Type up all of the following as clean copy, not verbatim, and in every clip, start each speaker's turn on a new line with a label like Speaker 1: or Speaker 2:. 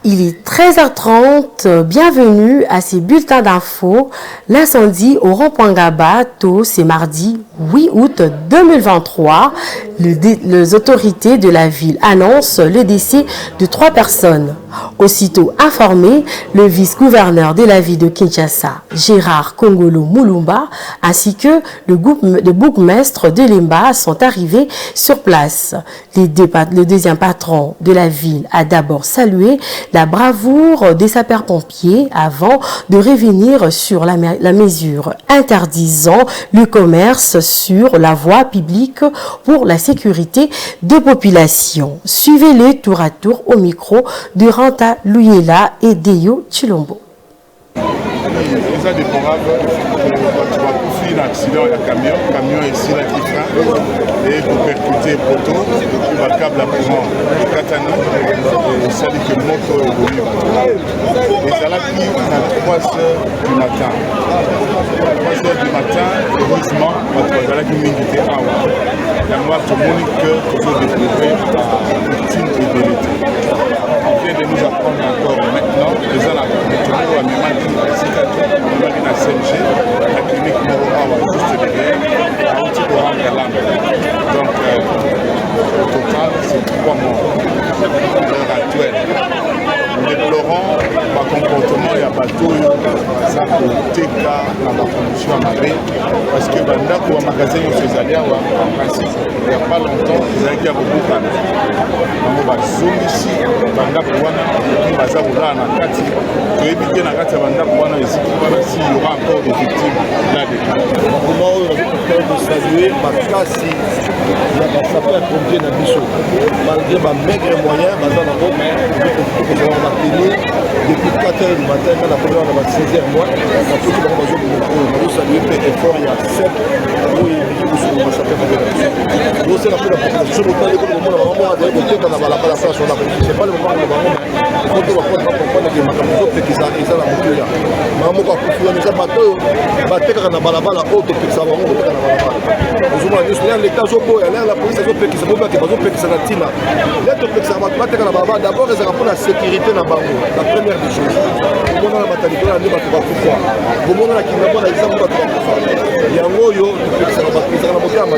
Speaker 1: Il est 13h30, bienvenue à ces bulletins d'infos. L'incendie au rond-point Gabato, c'est mardi 8 août 2023. Les autorités de la ville annoncent le décès de 3 personnes. Aussitôt informé, le vice-gouverneur de la ville de Kinshasa, Gérard Kongolo Moulumba, ainsi que le bourgmestre de Lemba sont arrivés sur place. Le deuxième patron de la ville a d'abord salué la bravoure des sapeurs-pompiers avant de revenir sur la mesure interdisant le commerce sur la voie publique pour la sécurité des populations. Suivez-les tour à tour au micro de Ranta Luyela et Deyo Chilombo.
Speaker 2: Eza déplorable bato bakufi na accident ya camion esilaki frein et kopercute poto depuis bakable ya courant ekatani esali ke moto eboli ezalaki na 3 heures du matin. 3 heures du matin, heureusement bato bazalaki mingi te awa yango tomoni ke tozodécouvre victime ebele te. On vient de nous apprendre encore maintenant eza na motomo amemaki on a une CMG, la clinique Moroa juste derrière, à un petit courant de l'âme. Donc, au total, c'est 3 morts à l'heure actuelle. Nous déplorons le comportement et bateau, ça peut être dans la condition à Mabé, parce que Bandako au magasin ces alliés, en principe, il n'y a pas longtemps, ils avaient beaucoup de cannes. On va zoom ici, Bandako Wana, qui va s'abouler en Kati, pour éviter la Kati à Bandako Wana, ici, s'il y aura encore des victimes là-dedans.
Speaker 3: Comment on a saluer ma classe, il y a des sapeurs-pompiers dans Bissau. Malgré ma maigre moyen, depuis 4 heures du matin, quand la première on a 16 heures moins, on a salué l'effort, il y a 7 où il y a sapeurs-pompiers. Nous, c'est la population, autant les gens vraiment à dire qu'on a la place sur la police. C'est pas le moment où on va quand on va comprendre que les gens qui sont la moto là. Maman va couper les bateaux, bateaux quand on a balabala auto que ça va monter quand on a balabala. Nous avons dit les cas au bout, la police a fait que ça va pas que ça va que ça tina. Là tout que ça va pas quand on a balabala d'abord ils ont pour la sécurité na bango. La première des choses. Pour moi la maternité là ne va pas pouvoir. Pour moi la qui va pas exemple pas pouvoir. Il y a un moyo que ça va pas que ça va monter à ma.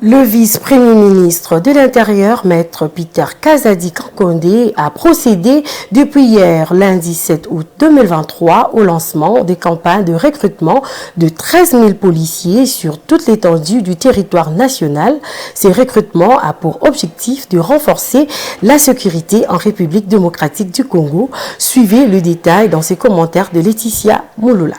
Speaker 1: Le vice-premier ministre de l'Intérieur, Maître Peter Kazadi Kankonde, a procédé depuis hier, lundi 7 août 2023, au lancement des campagnes de recrutement de 13 000 policiers sur toute l'étendue du territoire national. Ces recrutements a pour objectif de renforcer la sécurité en République démocratique du Congo. Suivez le détail dans ces commentaires de Laetitia Mouloula.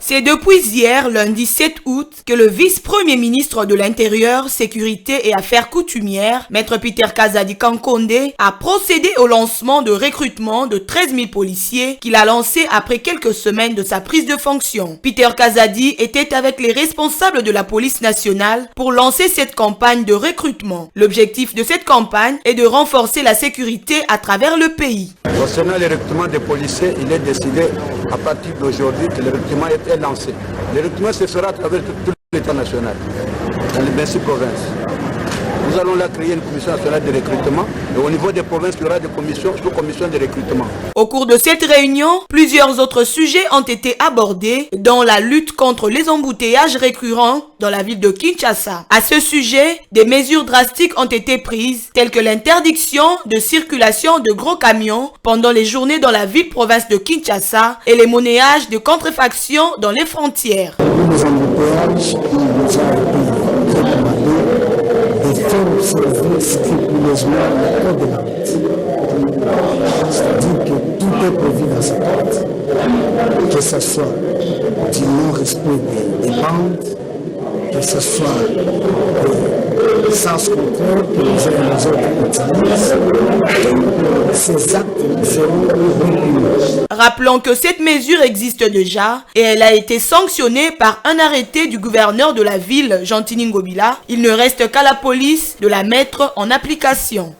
Speaker 4: C'est depuis hier, lundi 7 août, que le vice-premier ministre de l'Intérieur, Sécurité et Affaires coutumières, Maître Peter Kazadi Kankonde, a procédé au lancement de recrutement de 13 000 policiers qu'il a lancé après quelques semaines de sa prise de fonction. Peter Kazadi était avec les responsables de la police nationale pour lancer cette campagne de recrutement. L'objectif de cette campagne est de renforcer la sécurité à travers le pays.
Speaker 5: Concernant le recrutement des policiers, il est décidé à partir d'aujourd'hui que le recrutement est lancé. Le recrutement se fera à travers tout l'État national, dans les 26 provinces. Nous allons là créer une commission nationale de recrutement et au niveau des provinces, il y aura des commissions, sous-commissions de recrutement.
Speaker 4: Au cours de cette réunion, plusieurs autres sujets ont été abordés, dont la lutte contre les embouteillages récurrents dans la ville de Kinshasa. À ce sujet, des mesures drastiques ont été prises, telles que l'interdiction de circulation de gros camions pendant les journées dans la ville-province de Kinshasa et les monnayages de contrefaction dans les frontières.
Speaker 6: Service scrupuleusement le code de la route. C'est-à-dire que tout est prévu dans cette route, que ce soit du non-respect des bandes, que ce soit le sens contraire que les uns et les autres utilisent. Ces actes seront réprimés.
Speaker 4: Rappelons que cette mesure existe déjà et elle a été sanctionnée par un arrêté du gouverneur de la ville, Jean-Tini Ngobila. Il ne reste qu'à la police de la mettre en application.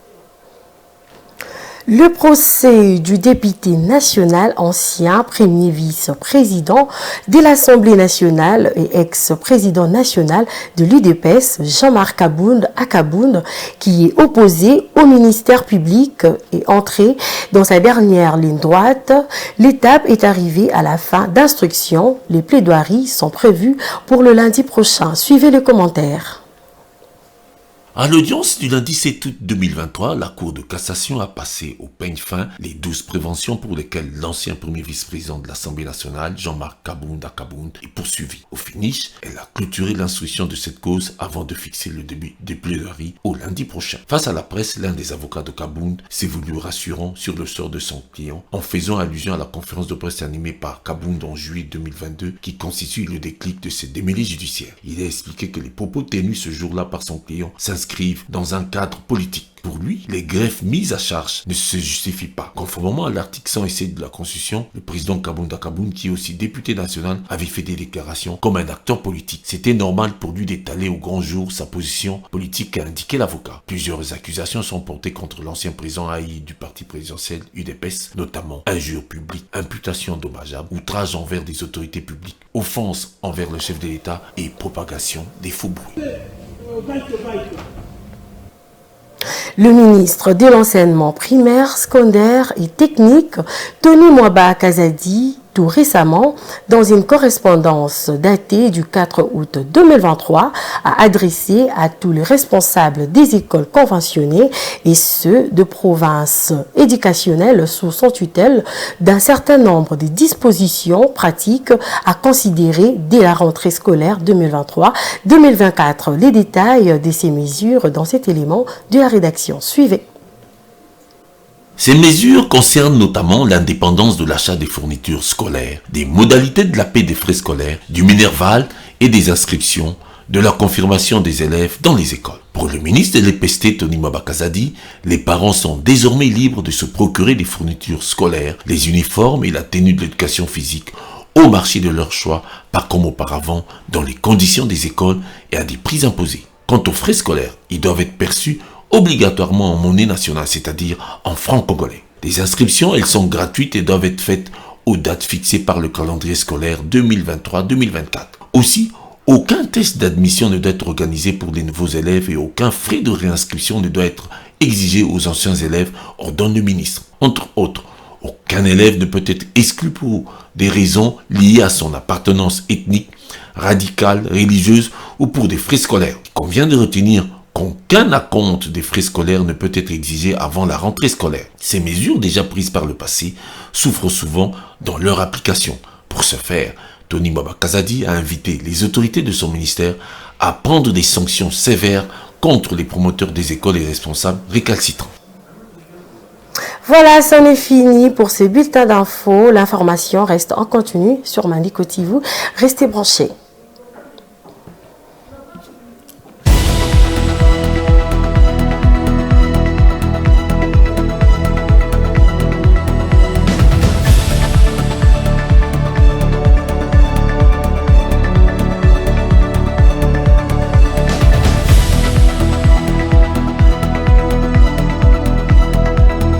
Speaker 1: Le procès du député national, ancien premier vice-président de l'Assemblée nationale et ex-président national de l'UDPS, Jean-Marc Akabound, qui est opposé au ministère public et entré dans sa dernière ligne droite. L'étape est arrivée à la fin d'instruction. Les plaidoiries sont prévues pour le lundi prochain. Suivez le commentaire.
Speaker 7: À l'audience du lundi 7 août 2023, la Cour de cassation a passé au peigne fin les 12 préventions pour lesquelles l'ancien premier vice-président de l'Assemblée nationale, Jean-Marc Akabound, est poursuivi. Au finish, elle a clôturé l'instruction de cette cause avant de fixer le début des plaidoiries au lundi prochain. Face à la presse, l'un des avocats de Akabound s'est voulu rassurant sur le sort de son client en faisant allusion à la conférence de presse animée par Akabound en juillet 2022 qui constitue le déclic de ces démêlés judiciaires. Il a expliqué que les propos tenus ce jour-là par son client s'inscrivent dans un cadre politique. Pour lui, les greffes mises à charge ne se justifient pas. Conformément à l'article 107 de la Constitution, le président Akabound, qui est aussi député national, avait fait des déclarations comme un acteur politique. C'était normal pour lui d'étaler au grand jour sa position politique qu'a indiqué l'avocat. Plusieurs accusations sont portées contre l'ancien président haï du parti présidentiel UDPS, notamment injures publiques, imputations dommageables, outrage envers des autorités publiques, offense envers le chef de l'État et propagation des faux bruits.
Speaker 1: Le ministre de l'enseignement primaire, secondaire et technique, Tony Mwaba Kazadi, tout récemment, dans une correspondance datée du 4 août 2023, a adressé à tous les responsables des écoles conventionnées et ceux de provinces éducationnelles sous son tutelle d'un certain nombre de dispositions pratiques à considérer dès la rentrée scolaire 2023-2024. Les détails de ces mesures dans cet élément de la rédaction. Suivez.
Speaker 7: Ces mesures concernent notamment l'indépendance de l'achat des fournitures scolaires, des modalités de la paie des frais scolaires, du minerval et des inscriptions, de la confirmation des élèves dans les écoles. Pour le ministre de l'EPST, Tony Mwaba Kazadi, les parents sont désormais libres de se procurer des fournitures scolaires, les uniformes et la tenue de l'éducation physique au marché de leur choix, pas comme auparavant, dans les conditions des écoles et à des prix imposés. Quant aux frais scolaires, ils doivent être perçus obligatoirement en monnaie nationale, c'est-à-dire en francs congolais. Les inscriptions, elles sont gratuites et doivent être faites aux dates fixées par le calendrier scolaire 2023-2024. Aussi, aucun test d'admission ne doit être organisé pour les nouveaux élèves et aucun frais de réinscription ne doit être exigé aux anciens élèves, ordonne le ministre. Entre autres, aucun élève ne peut être exclu pour des raisons liées à son appartenance ethnique, radicale, religieuse ou pour des frais scolaires. Il convient de retenir qu'aucun acompte des frais scolaires ne peut être exigé avant la rentrée scolaire. Ces mesures déjà prises par le passé souffrent souvent dans leur application. Pour ce faire, Tony Mwaba Kazadi a invité les autorités de son ministère à prendre des sanctions sévères contre les promoteurs des écoles et responsables récalcitrants.
Speaker 1: Voilà, c'en est fini pour ce bulletin d'infos. L'information reste en continu sur Mandiko TV. Restez branchés.